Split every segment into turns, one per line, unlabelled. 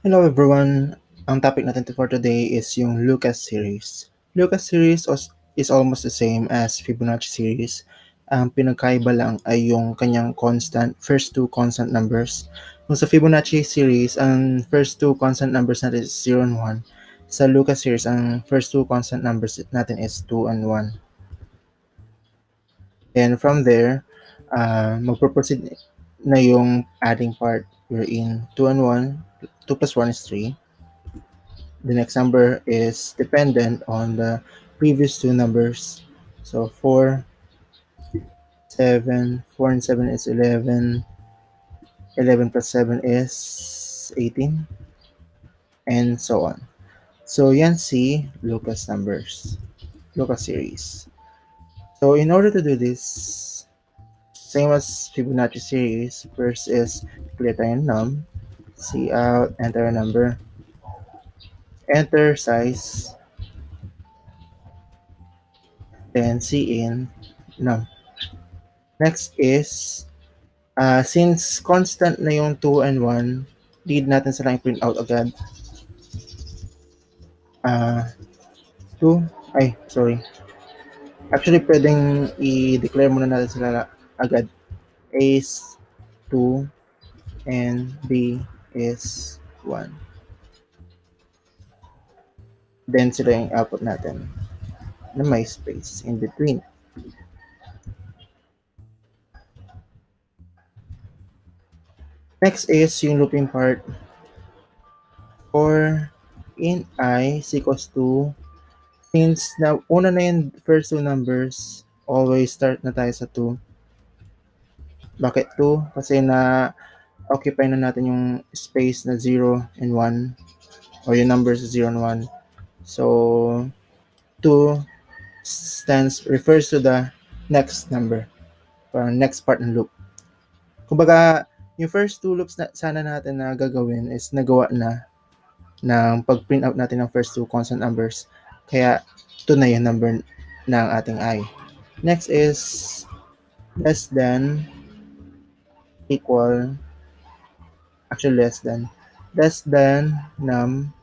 Hello everyone! Ang topic natin for today is yung Lucas series. Lucas series is almost the same as Fibonacci series. Ang pinagkaiba lang ay yung kanyang first two constant numbers. Kung sa Fibonacci series, ang first two constant numbers natin is 0 and 1. Sa Lucas series, ang first two constant numbers natin is 2 and 1. And from there, magpo-proceed na yung adding part wherein 2 and 1, 2 plus 1 is 3. The next number is dependent on the previous two numbers. So 4, 7, 4 and 7 is 11, 11 plus 7 is 18, and so on. So yan si Lucas numbers, Lucas series. So in order to do this, same as Fibonacci series, first is declare tayo num, see out, enter a number, enter size, then see in num. Next is, since constant na yung 2 and 1, need natin silang i-print out agad. 2, sorry. Actually, pwedeng i-declare muna natin sila agad. A is 2 and B is 1. Then sila yung output natin na may space in between. Next is yung looping part. For in I is equals to, since na una na yung first two numbers, always start na tayo sa 2. Bakit 2? Kasi na occupy na natin yung space na 0 and 1 or yung numbers 0 and 1. So 2 refers to the next number or next part ng loop. Kumbaga, yung first two loops na sana natin na gagawin is nagawa na ng pag-print out natin ng first two constant numbers. Kaya, ito na yung number ng ating I. Next is less than, equal, actually less than num,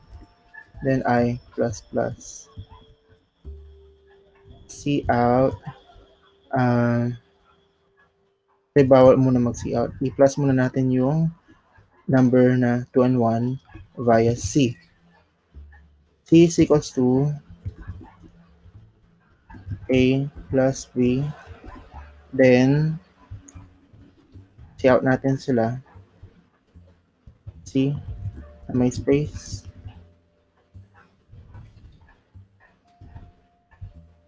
then I plus plus. See out, bawal muna mag-see out. I-plus muna natin yung number na 2 and 1 via C. C is equals to A plus B. Then, see out natin sila. C na may space.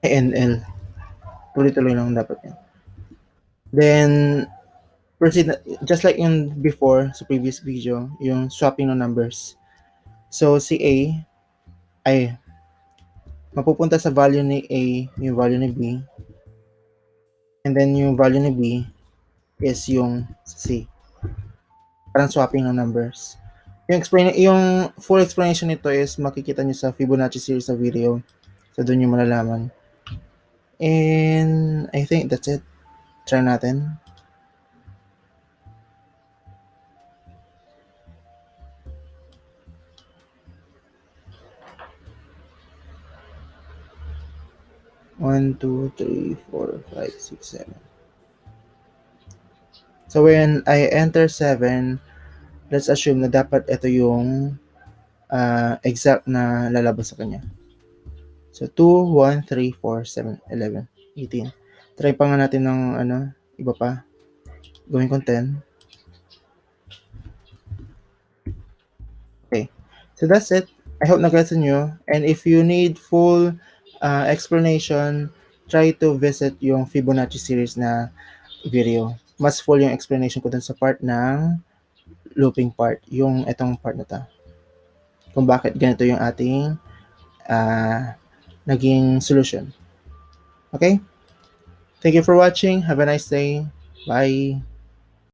NL. Tuloy-tuloy lang dapat yan. Then, proceed just like in before sa previous video, yung swapping ng numbers. So, si A ay mapupunta sa value ni A yung value ni B. And then, yung value ni B is yung C. Parang swapping ng numbers. Yung full explanation nito is makikita nyo sa Fibonacci series na video. So, doon nyo malalaman. And I think that's it. Try natin. One, two, three, 4, 5, 6, 7. So when I enter 7, let's assume na dapat ito yung exact na lalabas sa kanya. So 2, 1, 3, 4, 7, 11, 18. Try pa nga natin ng iba pa. Gawin kong 10. Okay. So that's it. I hope na-gets nyo. And if you need full explanation, try to visit yung Fibonacci series na video. Mas full yung explanation ko dun sa part ng looping part, yung itong part na to. Kung bakit ganito yung ating naging solution. Okay? Thank you for watching. Have a nice day. Bye!